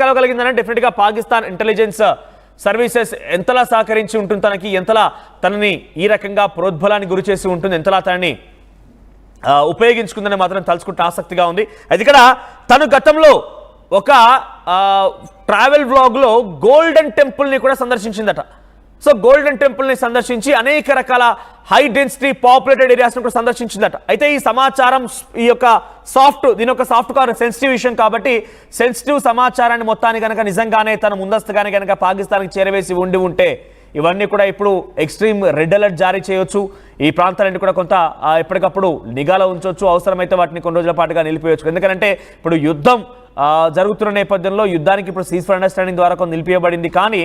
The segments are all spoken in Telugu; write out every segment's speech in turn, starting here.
కలగలిగిందని డెఫినెట్ గా పాకిస్తాన్ ఇంటెలిజెన్స్ సర్వీసెస్ ఎంతలా సహకరించి ఉంటుంది, తనకి ఎంతలా తనని ఈ రకంగా ప్రోద్బలానికి గురి చేసి ఉంటుంది, ఎంతలా తనని ఉపయోగించుకుందని మాత్రం తలుచుకుంటే ఆసక్తిగా ఉంది. అది ఇక్కడ తను గతంలో ఒక ట్రావెల్ వ్లాగ్లో గోల్డెన్ టెంపుల్ని కూడా సందర్శించిందట. సో గోల్డెన్ టెంపుల్ని సందర్శించి అనేక రకాల హై డెన్సిటీ పాపులేటెడ్ ఏరియాస్ని కూడా సందర్శించిందట. అయితే ఈ సమాచారం దీని యొక్క సాఫ్ట్ కార్ సెన్సిటివ్ విషయం కాబట్టి సెన్సిటివ్ సమాచారాన్ని మొత్తాన్ని కనుక నిజంగానే తను ముందస్తుగానే కనుక పాకిస్తాన్కి చేరవేసి ఉంటే ఇవన్నీ కూడా ఇప్పుడు ఎక్స్ట్రీమ్ రెడ్ అలర్ట్ జారీ చేయొచ్చు. ఈ ప్రాంతాలన్నీ కూడా కొంత ఎప్పటికప్పుడు నిఘాలో ఉంచవచ్చు, అవసరమైతే వాటిని కొన్ని రోజుల పాటుగా నిలిపివేయచ్చు. ఎందుకంటే ఇప్పుడు యుద్ధం జరుగుతున్న నేపథ్యంలో యుద్ధానికి ఇప్పుడు సీజ్ఫైర్ అండర్స్టాండింగ్ ద్వారా కొంత నిలిపివేయబడింది, కానీ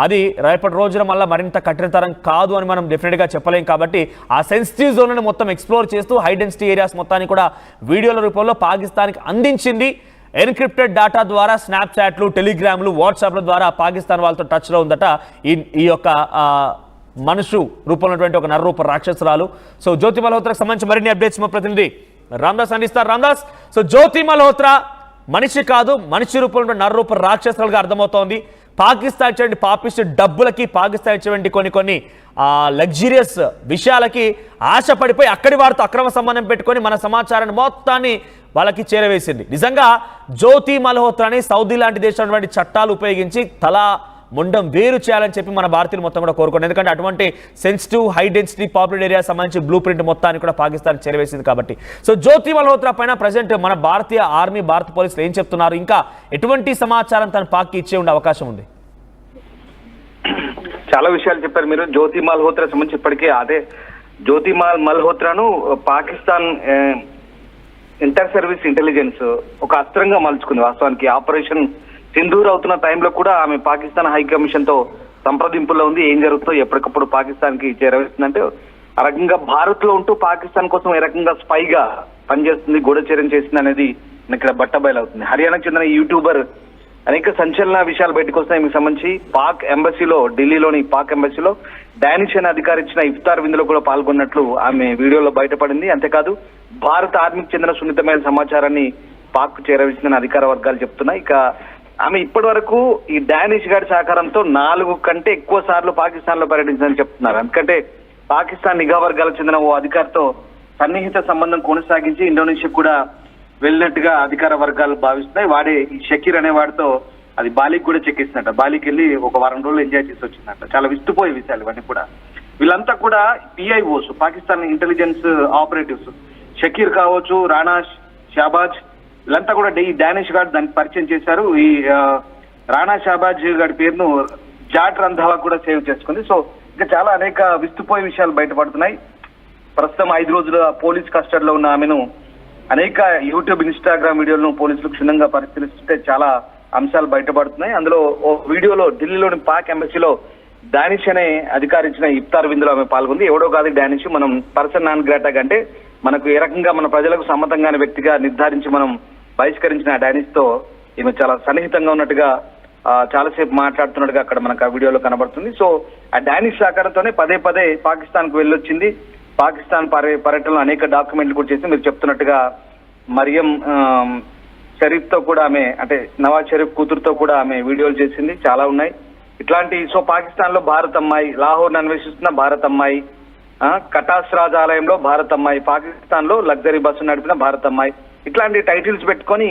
అది రేపటి రోజున మళ్ళీ మరింత కఠినతరం కాదు అని మనం డెఫినెట్గా చెప్పలేం. కాబట్టి ఆ సెన్సిటివ్ జోన్లను మొత్తం ఎక్స్ప్లోర్ చేస్తూ హై డెన్సిటీ ఏరియాస్ మొత్తాన్ని కూడా వీడియోల రూపంలో పాకిస్తాన్కి అందించింది. ఎన్క్రిప్టెడ్ డేటా ద్వారా స్నాప్చాట్లు, టెలిగ్రామ్లు, వాట్సాప్ల ద్వారా పాకిస్తాన్ వాళ్ళతో టచ్లో ఉందట ఈ యొక్క మనుషు రూపంలో ఒక నరరూప రాక్షసురాలు. సో జ్యోతి మల్హోత్రాకు సంబంధించి మరిన్ని అప్డేట్స్ మా ప్రతినిధి రామ్దాస్ అందిస్తారు. రామ్దాస్, సో జ్యోతి మల్హోత్రా మనిషి కాదు, మనిషి రూపంలో నరరూప రాక్షసులుగా అర్థమవుతోంది. పాకిస్తాన్ ఇచ్చేటువంటి పాపిస్ట్ డబ్బులకి, పాకిస్తాన్ ఇచ్చేటువంటి కొన్ని లగ్జరియస్ విషయాలకి ఆశపడిపోయి అక్కడి వారితో అక్రమ సంబంధం పెట్టుకొని మన సమాచారాన్ని మొత్తాన్ని వాళ్ళకి చేరవేసింది. నిజంగా జ్యోతి మల్హోత్రాని సౌదీ లాంటి దేశం చట్టాలు ఉపయోగించి తలా ముండం వేరు చేయాలని చెప్పి మన భారతీయులు మొత్తం కూడా కోరుకోండి. ఎందుకంటే అటువంటి sensitive high density populate area సంబంధించి బ్లూ ప్రింట్ మొత్తాన్ని కూడా పాకిస్తాన్ చేరవేసింది కాబట్టి. సో జ్యోతి మల్హోత్రా పైన ప్రజెంట్ మన భారతీయ ఆర్మీ, భారత పోలీసులు ఏం చెప్తున్నారు, ఇంకా ఎటువంటి సమాచారం తన పాక్కి ఇచ్చే ఉండే అవకాశం ఉంది? చాలా విషయాలు చెప్పారు మీరు. జ్యోతి మల్హోత్రా సంబంధించి ఇప్పటికే జ్యోతి మల్హోత్రాను పాకిస్తాన్ ఇంటర్ సర్వీస్ ఇంటెలిజెన్స్ ఒక అస్త్రంగా మలుచుకుంది. వాస్తవానికి ఆపరేషన్ సింధూర్ అవుతున్న టైంలో కూడా ఆమె పాకిస్తాన్ హై కమిషన్ తో సంప్రదింపుల్లో ఉంది. ఏం జరుగుతుందో ఎప్పటికప్పుడు పాకిస్తాన్ కి చేరవేస్తుందంటే ఆ రకంగా భారత్ లో ఉంటూ పాకిస్తాన్ కోసం ఏ రకంగా స్పైగా పనిచేస్తుంది, గూఢచర్యం చేస్తుంది అనేది ఇక్కడ బట్టబయలవుతుంది. హర్యానాకు చెందిన యూట్యూబర్ అనేక సంచలన విషయాలు బయటకు వస్తున్నాయి. మీకు సంబంధించి పాక్ ఎంబసీలో, ఢిల్లీలోని పాక్ ఎంబసీలో డానిష్ అనే అధికారి ఇచ్చిన ఇఫ్తార్ విందులో కూడా పాల్గొన్నట్లు ఆమె వీడియోలో బయటపడింది. అంతేకాదు భారత ఆర్మీకి చెందిన సున్నితమైన సమాచారాన్ని పాక్ చేరవేసిందని అధికార వర్గాలు చెప్తున్నాయి. ఇక ఆమె ఇప్పటి వరకు ఈ డానిష్ గారి సహకారంతో 4 కంటే ఎక్కువ సార్లు పాకిస్తాన్ లో పర్యటించిందని చెప్తున్నారు. ఎందుకంటే పాకిస్తాన్ నిఘా వర్గాలకు చెందిన ఓ అధికారితో సన్నిహిత సంబంధం కొనసాగించి ఇండోనేషియా కూడా వెళ్ళినట్టుగా అధికార వర్గాలు భావిస్తున్నాయి. వాడే ఈ షకీర్ అనే వాడితో అది బాలికి కూడా చెక్కిస్తున్నట్ట. బాలికి వెళ్ళి ఒక వారం రోజులు ఎంజాయ్ చేసి వచ్చిందట. చాలా విస్తుపోయే విషయాలు ఇవన్నీ కూడా. వీళ్ళంతా కూడా పిఐఓస్, పాకిస్తాన్ ఇంటెలిజెన్స్ ఆపరేటివ్స్. షకీర్ కావచ్చు, రాణా షాబాజ్, వీళ్ళంతా కూడా ఈ డానిష్ గార్డ్ దానికి పరిచయం చేశారు. ఈ రాణా షాబాజ్ గారి పేరును జాట్ రంధావా కూడా సేవ్ చేసుకుంది. సో ఇంకా చాలా అనేక విస్తుపోయే విషయాలు బయటపడుతున్నాయి. ప్రస్తుతం 5 రోజుల పోలీస్ కస్టడీలో ఉన్న ఆమెను అనేక యూట్యూబ్, ఇన్స్టాగ్రామ్ వీడియోలను పోలీసులు క్షుణ్ణంగా పరిశీలిస్తుంటే చాలా అంశాలు బయటపడుతున్నాయి. అందులో ఓ వీడియోలో ఢిల్లీలోని పాక్ ఎంబసీలో డానిష్ అనే అధికారి ఇచ్చిన ఇఫ్తార్ విందులో ఆమె పాల్గొంది. ఎవడో కాదు డానిష్, మనం పర్సన్ నాన్ గ్రాటా అంటే మనకు ఏ రకంగా మన ప్రజలకు సమ్మతంగానే వ్యక్తిగా నిర్ధారించి మనం బహిష్కరించిన డానిష్ తో ఈమె చాలా సన్నిహితంగా ఉన్నట్టుగా చాలాసేపు మాట్లాడుతున్నట్టుగా అక్కడ మనకు ఆ వీడియోలో కనబడుతుంది. సో ఆ డానిష్ సహకారంతోనే పదే పాకిస్తాన్ కు వెళ్ళొచ్చింది. పాకిస్తాన్ పర్యటనలో అనేక డాక్యుమెంట్లు కూడా చేసి మీరు చెప్తున్నట్టుగా మరియం షరీఫ్ తో కూడా ఆమె, అంటే నవాజ్ షరీఫ్ కూతురుతో కూడా ఆమె వీడియోలు చేసింది. చాలా ఉన్నాయి ఇట్లాంటి. సో పాకిస్తాన్ లో భారత అమ్మాయి, లాహోర్ అన్వేషిస్తున్న భారత అమ్మాయి, కటాస్ రాజ్ ఆలయంలో భారత అమ్మాయి, పాకిస్తాన్ లో లగ్జరీ బస్సు నడిపిన భారత అమ్మాయి, ఇట్లాంటి టైటిల్స్ పెట్టుకొని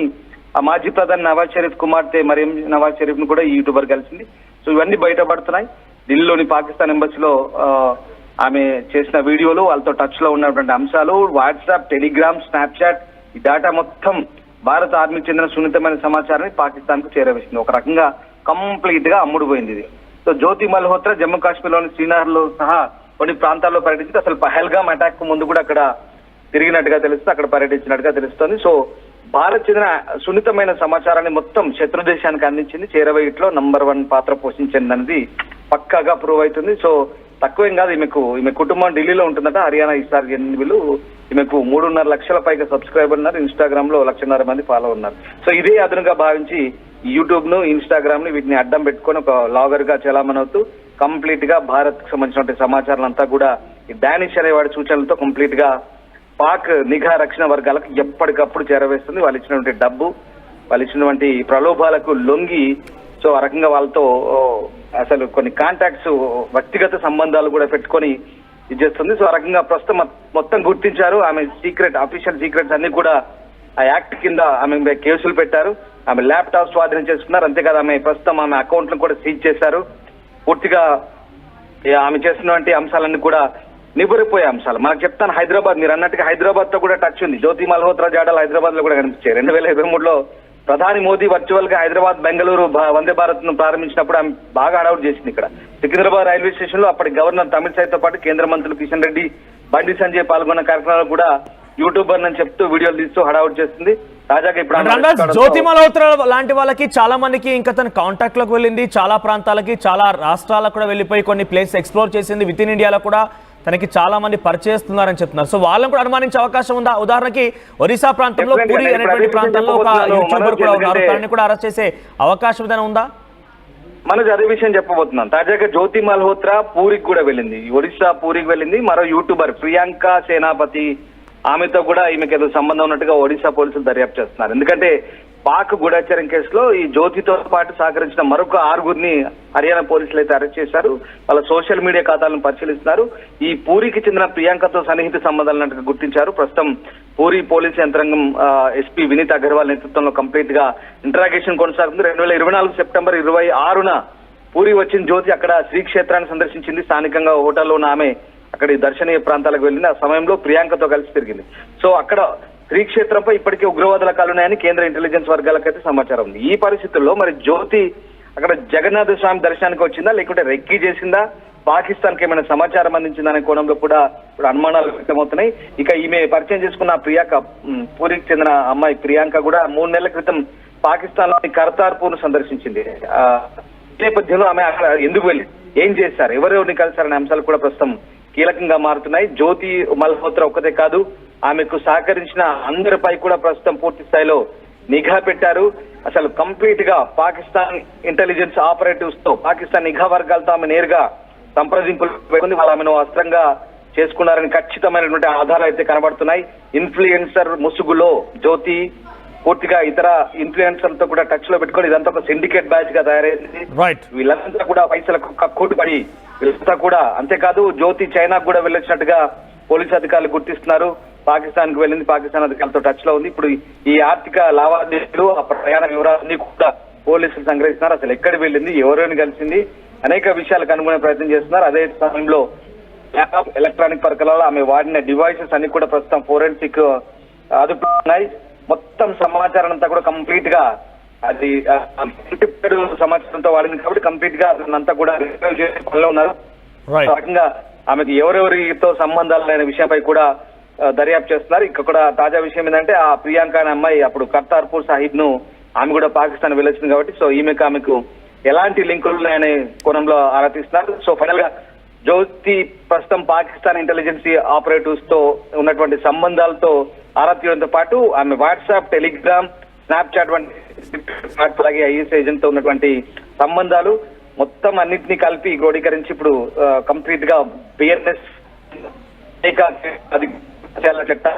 ఆ మాజీ ప్రధాని నవాజ్ షరీఫ్ కుమార్తె మరియం నవాజ్ షరీఫ్ ను కూడా ఈ యూట్యూబర్ కలిసింది. సో ఇవన్నీ బయటపడుతున్నాయి. ఢిల్లీలోని పాకిస్తాన్ ఎంబసీలో ఆమె చేసిన వీడియోలు, వాళ్ళతో టచ్ లో ఉన్నటువంటి అంశాలు, వాట్సాప్, టెలిగ్రామ్, స్నాప్చాట్, ఈ డేటా మొత్తం భారత ఆర్మీకి చెందిన సున్నితమైన సమాచారాన్ని పాకిస్తాన్ కు చేరవేసింది. ఒక రకంగా కంప్లీట్ గా అమ్ముడుపోయింది ఇది. సో జ్యోతి మల్హోత్రా జమ్మూ కాశ్మీర్ లోని శ్రీనగర్ లో సహా కొన్ని ప్రాంతాల్లో పర్యటించి అసలు పహల్గామ్ అటాక్ కు ముందు కూడా అక్కడ తిరిగినట్టుగా తెలుస్తుంది, అక్కడ పర్యటించినట్టుగా తెలుస్తోంది. సో భారత్ చెందిన సున్నితమైన సమాచారాన్ని మొత్తం శత్రు దేశానికి అందించింది. చేరవేయట్లో నంబర్ 1 పాత్ర పోషించింది అనేది పక్కాగా ప్రూవ్ అవుతుంది. సో తక్కువేం కాదు. ఈమె కుటుంబం ఢిల్లీలో ఉంటుందట. హర్యానా ఈసారి వీళ్ళు ఈమెకు 3.5 లక్షల పైగా సబ్స్క్రైబర్ ఉన్నారు. ఇన్స్టాగ్రామ్ లో 1.5 మంది ఫాలో ఉన్నారు. సో ఇదే అదనుగా భావించి యూట్యూబ్ ను, ఇన్స్టాగ్రామ్ ని వీటిని అడ్డం పెట్టుకొని ఒక లాగర్ గా చలామణవుతూ కంప్లీట్ గా భారత్ కు సంబంధించిన సమాచారం అంతా కూడా ఈ డానిష్ అనే వాడి సూచనలతో కంప్లీట్ గా పాక్ నిఘా రక్షణ వర్గాలకు ఎప్పటికప్పుడు చేరవేస్తుంది. వాళ్ళు ఇచ్చినటువంటి డబ్బు, వాళ్ళు ఇచ్చినటువంటి ప్రలోభాలకు లొంగి సో ఆ రకంగా వాళ్ళతో అసలు కొన్ని కాంటాక్ట్స్ వ్యక్తిగత సంబంధాలు కూడా పెట్టుకొని ఇది చేస్తుంది. సో ఆ రకంగా ప్రస్తుతం మొత్తం గుర్తించారు. ఆమె అఫీషియల్ సీక్రెట్స్ అన్ని కూడా ఆ యాక్ట్ కింద ఆమె కేసులు పెట్టారు. ఆమె ల్యాప్టాప్ స్వాధీనం చేసుకున్నారు. అంతేకాదు ఆమె ప్రస్తుతం ఆమె అకౌంట్లను కూడా సీజ్ చేశారు. పూర్తిగా ఆమె చేసినటువంటి అంశాలన్నీ కూడా నిబురిపోయే అంశాలు. మనకు చెప్తాను, హైదరాబాద్ మీరు అన్నట్టుగా హైదరాబాద్ తో కూడా టచ్ ఉంది. జ్యోతి మల్హోత్రా జాడలు హైదరాబాద్ లో కూడా కనిపించాయి. 2023లో ప్రధాని మోదీ వర్చువల్ గా హైదరాబాద్ బెంగళూరు వందే భారత్ ను ప్రారంభించినప్పుడు ఆమె బాగా హడావుట్ చేసింది. ఇక్కడ సికింద్రాబాద్ రైల్వే స్టేషన్ లో అప్పటి గవర్నర్ తమిళసైతో పాటు కేంద్ర మంత్రులు కిషన్ రెడ్డి, బండి సంజయ్ పాల్గొన్న కార్యక్రమాలు కూడా యూట్యూబర్ అని చెప్తూ వీడియోలు తీస్తూ హడావుట్ చేస్తుంది. తాజాగా ఇప్పుడు జ్యోతి మల్హోత్రా లాంటి వాళ్ళకి చాలా మందికి ఇంకా తన కాంటాక్ట్ లోకి వెళ్ళింది. చాలా ప్రాంతాలకి, చాలా రాష్ట్రాలకు కూడా వెళ్ళిపోయి కొన్ని ప్లేస్ ఎక్స్ప్లోర్ చేసింది. విత్ ఇన్ ఇండియాలో కూడా తనకి చాలా మంది పరిచయిస్తున్నారని చెప్తున్నారు. సో వాళ్ళని కూడా అనుమానించే అవకాశం ఉందా? ఉదాహరణకి ఒరిస్సా ప్రాంతంలో పూరి అనేటువంటి ప్రాంతంలో ఒక యూట్యూబర్ కూడా ఉన్నారు. తనని కూడా అరెస్ట్ చేసే అవకాశం ఏదైనా ఉందా? మనకు అదే విషయం చెప్పబోతున్నాం. తాజాగా జ్యోతి మల్హోత్రా పూరికి కూడా వెళ్ళింది. ఒరిస్సా పూరికి వెళ్ళింది. మరో యూట్యూబర్ ప్రియాంక సేనాపతి, ఆమెతో కూడా ఈమెకి ఏదో సంబంధం ఉన్నట్టుగా ఒడిశా పోలీసులు దర్యాప్తు చేస్తున్నారు. ఎందుకంటే పాక్ గూఢాచారం కేసులో ఈ జ్యోతితో పాటు సహకరించిన మరొక 6గురిని హర్యానా పోలీసులు అయితే అరెస్ట్ చేశారు. వాళ్ళ సోషల్ మీడియా ఖాతాలను పరిశీలిస్తున్నారు. ఈ పూరికి చెందిన ప్రియాంకతో సన్నిహిత సంబంధాలు గుర్తించారు. ప్రస్తుతం పూరి పోలీసు యంత్రాంగం ఎస్పీ వినీత్ అగర్వాల్ నేతృత్వంలో కంప్లీట్ గా ఇంటరాగేషన్ కొనసాగుతుంది. 2024 సెప్టెంబర్ 26న పూరి వచ్చిన జ్యోతి అక్కడ శ్రీక్షేత్రాన్ని సందర్శించింది. స్థానికంగా హోటల్లో ఉన్న ఆమె అక్కడి దర్శనీయ ప్రాంతాలకు వెళ్ళింది. ఆ సమయంలో ప్రియాంకతో కలిసి తిరిగింది. సో అక్కడ శ్రీక్షేత్రంపై ఇప్పటికే ఉగ్రవాదుల కాలున్నాయని కేంద్ర ఇంటెలిజెన్స్ వర్గాలకైతే సమాచారం ఉంది. ఈ పరిస్థితుల్లో మరి జ్యోతి అక్కడ జగన్నాథ స్వామి దర్శనానికి వచ్చిందా, లేకుంటే రెక్కీ చేసిందా, పాకిస్తాన్ కి ఏమైనా సమాచారం అందించిందా అనే కోణంలో కూడా ఇప్పుడు అనుమానాలు వ్యక్తమవుతున్నాయి. ఇక ఈమె పరిచయం చేసుకున్న ప్రియాంక, పూరికి చెందిన అమ్మాయి ప్రియాంక కూడా 3 నెలల క్రితం పాకిస్తాన్ లోని కర్తార్పూర్ ను సందర్శించింది. ఈ నేపథ్యంలో ఆమె అక్కడ ఎందుకు వెళ్ళి ఏం చేశారు, ఎవరెవరిని కలిశారనే అంశాలు కూడా ప్రస్తుతం కీలకంగా మారుతున్నాయి. జ్యోతి మల్హోత్రా ఒక్కతే కాదు, ఆమెకు సహకరించిన అందరిపై కూడా ప్రస్తుతం పూర్తి స్థాయిలో నిఘా పెట్టారు. అసలు కంప్లీట్ గా పాకిస్తాన్ ఇంటెలిజెన్స్ ఆపరేటివ్స్ తో, పాకిస్తాన్ నిఘా వర్గాలతో ఆమె నేరుగా సంప్రదింపులు పెట్టుకుంది. వాళ్ళు ఆమెను అస్త్రంగా చేసుకున్నారని ఖచ్చితమైనటువంటి ఆధారాలు అయితే కనబడుతున్నాయి. ఇన్ఫ్లుయెన్సర్ ముసుగులో జ్యోతి పూర్తిగా ఇతర ఇన్ఫ్లుయెన్సర్లతో కూడా టచ్ లో పెట్టుకొని ఇదంతా ఒక సిండికేట్ బ్యాచ్ గా తయారైంది. వీళ్ళంతా కూడా పైసలకు కక్కుడుపడి వీళ్ళంతా కూడా, అంతేకాదు జ్యోతి చైనాకు కూడా వెళ్ళొచ్చినట్టుగా పోలీసు అధికారులు గుర్తిస్తున్నారు. పాకిస్తాన్ కు వెళ్ళింది, పాకిస్తాన్ అధికారులతో టచ్ లో ఉంది. ఇప్పుడు ఈ ఆర్థిక లావాదేవీలు, ఆ ప్రయాణ వివరాలన్నీ కూడా పోలీసులు సంగ్రహిస్తున్నారు. అసలు ఎక్కడ వెళ్ళింది, ఎవరిని కలిసింది, అనేక విషయాలు కనుగొనే ప్రయత్నం చేస్తున్నారు. అదే సమయంలో ల్యాప్టాప్, ఎలక్ట్రానిక్ పరికరాలు, ఆమె వాడిన డివైసెస్ అన్ని కూడా ప్రస్తుతం ఫోరెన్సిక్ అదుపులో ఉన్నాయి. మొత్తం సమాచారం అంతా కూడా కంప్లీట్ గా అది సమాచారంతో వాడింది కాబట్టి కంప్లీట్ గా అంతా కూడా రికవర్ చేసే పనిలో ఉన్నారు. రకంగా ఆమెకు ఎవరెవరితో సంబంధాలు అనే విషయంపై కూడా దర్యాప్తు చేస్తున్నారు. ఇక్కడ కూడా తాజా విషయం ఏంటంటే ఆ ప్రియాంక అనే అమ్మాయి అప్పుడు కర్తార్పూర్ సాహిబ్ ను ఆమె కూడా పాకిస్తాన్ వెళ్ళొచ్చింది కాబట్టి సో ఆమెకు ఎలాంటి లింకులు ఉన్నాయనే కోణంలో ఆరాధిస్తున్నారు. సో ఫైనల్ గా జ్యోతి ప్రస్తుతం పాకిస్తాన్ ఇంటెలిజెన్స్ ఆపరేటివ్స్ తో ఉన్నటువంటి సంబంధాలతో ఆరా తీయడంతో పాటు ఆమె వాట్సాప్, టెలిగ్రామ్, స్నాప్చాట్ వంటి అలాగే ఐఎస్ ఏజెంట్ తో ఉన్నటువంటి సంబంధాలు మొత్తం అన్నింటినీ కలిపి క్రోడీకరించి ఇప్పుడు కంప్లీట్ గా బిఎన్ఎస్ చట్ట